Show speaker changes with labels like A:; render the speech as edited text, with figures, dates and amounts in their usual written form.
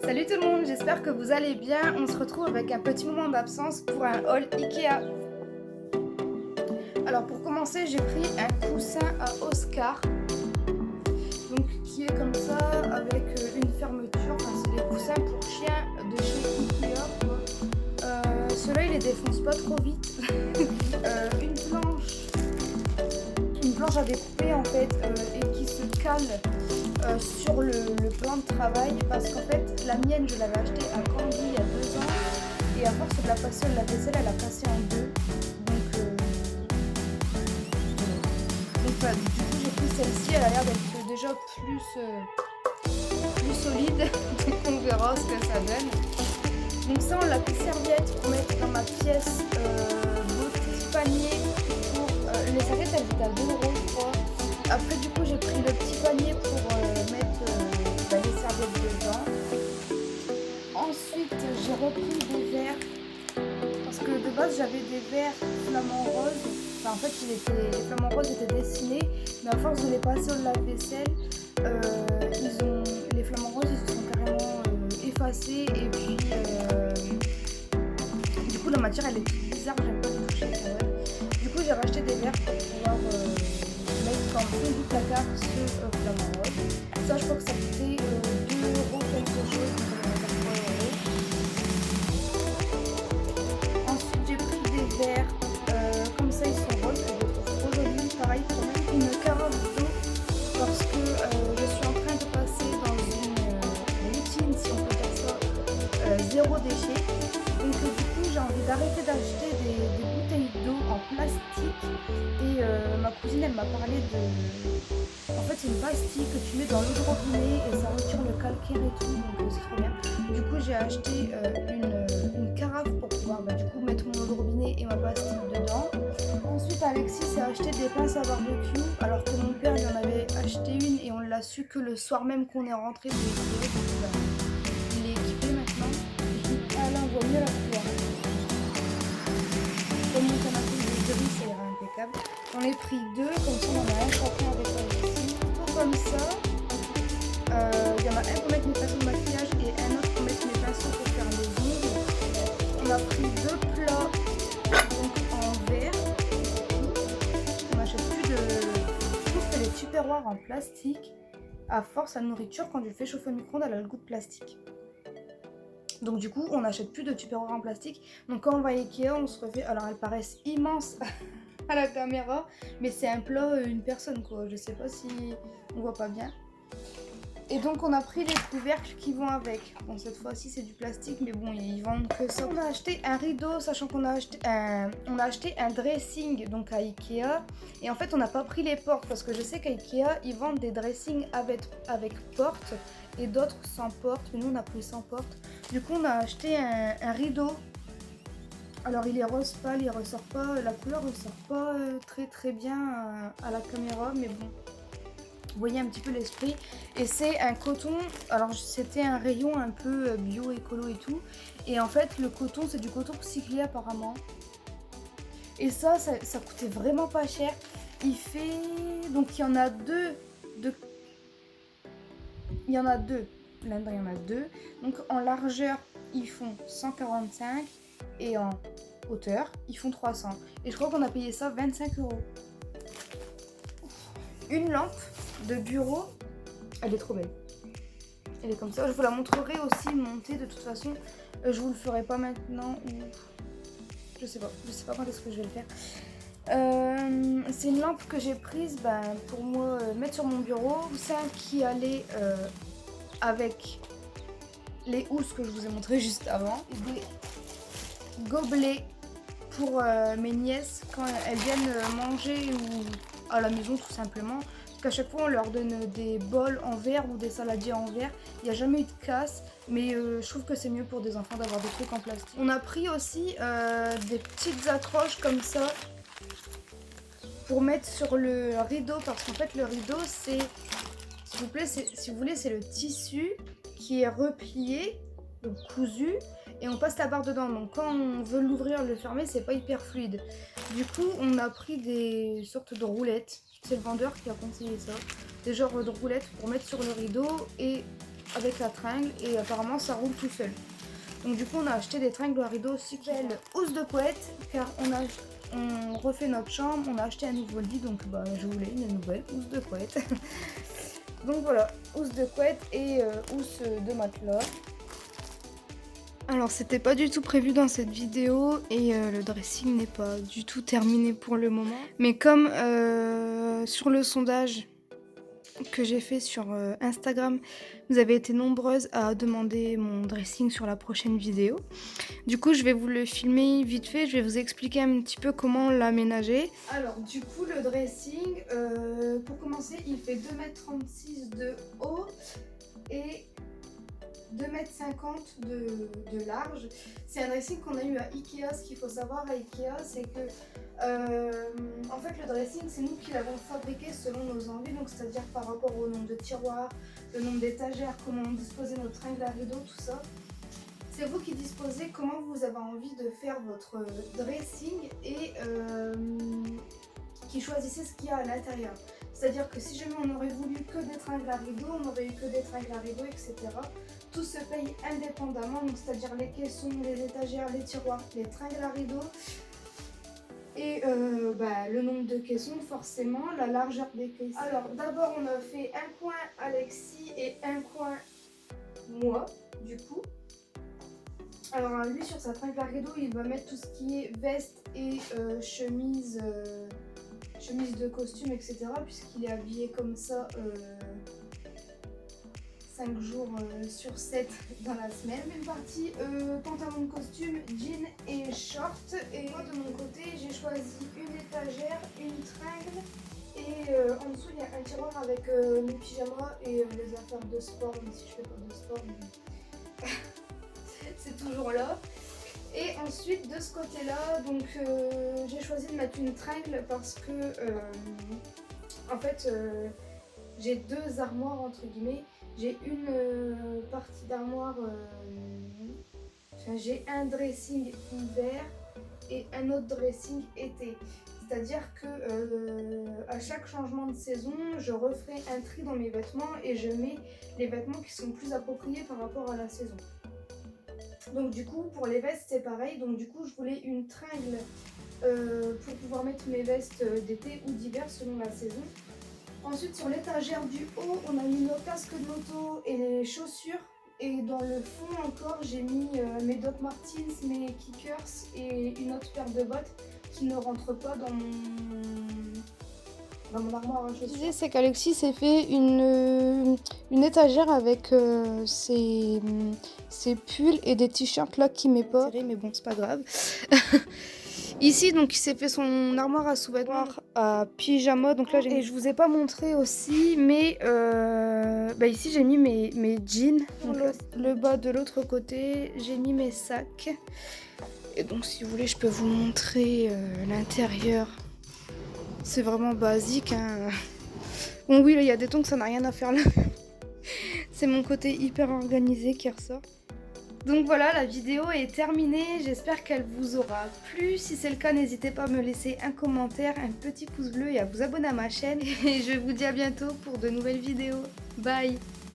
A: Salut tout le monde, j'espère que vous allez bien. On se retrouve avec un petit moment d'absence pour un haul Ikea. Alors pour commencer, j'ai pris un coussin à Oscar, donc qui est comme ça avec une fermeture. Enfin, c'est des coussins pour chiens de chez Ikea, quoi. Ceux-là, il les défonce pas trop vite. Une planche à découper en fait et qui se cale sur le plan de travail, parce qu'en fait la mienne je l'avais achetée à Candy il y a 2 ans et à force de la passer la vaisselle elle a passé en deux, donc voilà. Du coup j'ai pris celle-ci, elle a l'air d'être déjà plus solide. Donc on verra ce que ça donne. Donc ça on l'a pris serviette pour mettre dans ma pièce, beau petit panier pour les serviettes, elles étaient à 2 € je crois. Après du coup j'ai pris le petit panier pour mettre les serviettes dedans. Ensuite j'ai repris des verres parce que de base j'avais des verres flamants roses. Enfin en fait les flamants roses étaient dessinés, mais à force de les passer au lave-vaisselle, les flamants roses ils se sont carrément effacés et puis du coup la matière elle est bizarre, j'aime pas les toucher quand même. Du coup j'ai racheté des verres pour pouvoir mettre en fond du placard ce flamant rose. Ça je crois que ça coûtait 2 € quelque chose, donc on va faire 3 €. Ensuite j'ai pris des verres comme ça, ils sont roses, je les trouve trop jolis. Pareil pour mettre une carafe d'eau parce que je suis en train de passer dans une routine, si on peut dire ça, zéro déchet. Donc du coup j'ai envie d'arrêter d'acheter des bouteilles d'eau en plastique et ma cousine elle m'a parlé de... En fait c'est une pastille que tu mets dans l'eau de robinet et ça retire le calcaire et tout, donc c'est trop bien. Du coup j'ai acheté une carafe pour pouvoir du coup mettre mon eau de robinet et ma pastille dedans. Ensuite Alexis s'est acheté des pinces à barbecue alors que mon père il en avait acheté une et on l'a su que le soir même qu'on est rentré de l'Ikea. Il est équipé maintenant. Alain voit mieux la couleur. Comme mon canapé est gris, ça ira impeccable. J'en ai pris deux, comme ça on en a un chacun avec Alexis. Tout comme ça. Il y en a un pour mettre mes pinceaux de maquillage et un autre pour mettre mes pinceaux pour faire les ongles. On a pris deux plats donc en verre. On n'achète plus de... Je trouve que les tupperwares en plastique, à force la nourriture, quand tu le fais chauffer au micro-ondes, elle a le goût de plastique. Donc du coup, on n'achète plus de tupperware en plastique. Donc quand on va à Ikea, on se refait... Alors elles paraissent immenses à la caméra, mais c'est un plat une personne quoi. Je sais pas si on voit pas bien. Et donc on a pris les couvercles qui vont avec. Bon cette fois-ci c'est du plastique, mais bon ils vendent que ça. On a acheté un rideau, sachant qu'on a acheté un dressing donc à Ikea. Et en fait on n'a pas pris les portes parce que je sais qu'à Ikea ils vendent des dressings avec porte et d'autres sans porte. Mais nous on a pris sans porte. Du coup on a acheté un rideau. Alors il est rose pâle, il ressort pas, la couleur ressort pas très bien à la caméra, mais bon. Vous voyez un petit peu l'esprit. Et c'est un coton, alors c'était un rayon un peu bio, écolo et tout. Et en fait le coton c'est du coton recyclé apparemment. Et ça coûtait vraiment pas cher. Il fait... Donc il y en a deux. Il y en a deux. Là-dedans il y en a deux. Donc en largeur ils font 145 et en hauteur ils font 300. Et je crois qu'on a payé ça 25 €. Une lampe de bureau, elle est trop belle. Elle est comme ça. Je vous la montrerai aussi montée de toute façon. Je vous le ferai pas maintenant ou je sais pas quand est-ce que je vais le faire. C'est une lampe que j'ai prise pour moi mettre sur mon bureau. C'est un qui allait avec les housses que je vous ai montré juste avant. Des gobelets pour mes nièces quand elles viennent manger ou à la maison tout simplement. Qu'à chaque fois on leur donne des bols en verre ou des saladiers en verre. Il n'y a jamais eu de casse, mais je trouve que c'est mieux pour des enfants d'avoir des trucs en plastique. On a pris aussi des petites accroches comme ça pour mettre sur le rideau, parce qu'en fait le rideau c'est, s'il vous plaît, si vous voulez, c'est le tissu qui est replié, donc cousu, et on passe la barre dedans. Donc quand on veut l'ouvrir, le fermer, c'est pas hyper fluide. Du coup on a pris des sortes de roulettes. C'est le vendeur qui a conseillé ça. Des genres de roulettes pour mettre sur le rideau et avec la tringle et apparemment ça roule tout seul. Donc du coup on a acheté des tringles à rideaux aussi qui s'appellent housse de couette car on refait notre chambre, on a acheté un nouveau lit donc bah, je voulais une nouvelle housse de couette. Donc voilà, housse de couette et housse de matelas. Alors c'était pas du tout prévu dans cette vidéo et le dressing n'est pas du tout terminé pour le moment. Mais comme sur le sondage que j'ai fait sur Instagram, vous avez été nombreuses à demander mon dressing sur la prochaine vidéo. Du coup je vais vous le filmer vite fait, je vais vous expliquer un petit peu comment l'aménager. Alors du coup le dressing, pour commencer il fait 2,36 m de haut et 2,50 m de large. C'est un dressing qu'on a eu à Ikea. Ce qu'il faut savoir à Ikea, c'est que en fait le dressing c'est nous qui l'avons fabriqué selon nos envies, donc c'est-à-dire par rapport au nombre de tiroirs, le nombre d'étagères, comment disposer notre tringle à rideau, tout ça. C'est vous qui disposez comment vous avez envie de faire votre dressing et qui choisissez ce qu'il y a à l'intérieur. C'est-à-dire que si jamais on aurait voulu que des tringles à rideaux, on aurait eu que des tringles à rideaux, etc. Tout se paye indépendamment, donc c'est-à-dire les caissons, les étagères, les tiroirs, les tringles à rideaux et le nombre de caissons, forcément, la largeur des caissons. Alors d'abord on a fait un coin Alexis et un coin moi, du coup. Alors lui sur sa tringle à rideaux, il va mettre tout ce qui est veste et chemise de costume, etc. puisqu'il est habillé comme ça 5 jours sur 7 dans la semaine. Une partie pantalon de costume, jean et short. Et moi de mon côté j'ai choisi une étagère, une tringle et en dessous il y a un tiroir avec mes pyjamas et les affaires de sport, même si je fais pas de sport mais c'est toujours là. Et ensuite de ce côté là donc j'ai choisi de mettre une tringle parce que en fait j'ai deux armoires entre guillemets. J'ai une partie d'armoire, j'ai un dressing hiver et un autre dressing été. C'est-à-dire que à chaque changement de saison, je referai un tri dans mes vêtements et je mets les vêtements qui sont plus appropriés par rapport à la saison. Donc du coup pour les vestes c'est pareil, donc du coup je voulais une tringle pour pouvoir mettre mes vestes d'été ou d'hiver selon la saison. Ensuite sur l'étagère du haut on a mis nos casques de moto et les chaussures. Et dans le fond encore j'ai mis mes Doc Martens, mes kickers et une autre paire de bottes qui ne rentrent pas dans mon armoire à chaussures. Ce que je disais c'est qu'Alexis s'est fait une étagère avec ses pulls et des t-shirts là qui met pas. Mais bon c'est pas grave. Ici donc il s'est fait son armoire à sous-vêtements à pyjama, donc là et je vous ai pas montré aussi mais ici j'ai mis mes jeans, donc le bas de l'autre côté j'ai mis mes sacs et donc si vous voulez je peux vous montrer l'intérieur. C'est vraiment basique hein. Bon oui là il y a des tons que ça n'a rien à faire là. C'est mon côté hyper organisé qui ressort. Donc voilà, la vidéo est terminée, j'espère qu'elle vous aura plu. Si c'est le cas, n'hésitez pas à me laisser un commentaire, un petit pouce bleu et à vous abonner à ma chaîne. Et je vous dis à bientôt pour de nouvelles vidéos. Bye!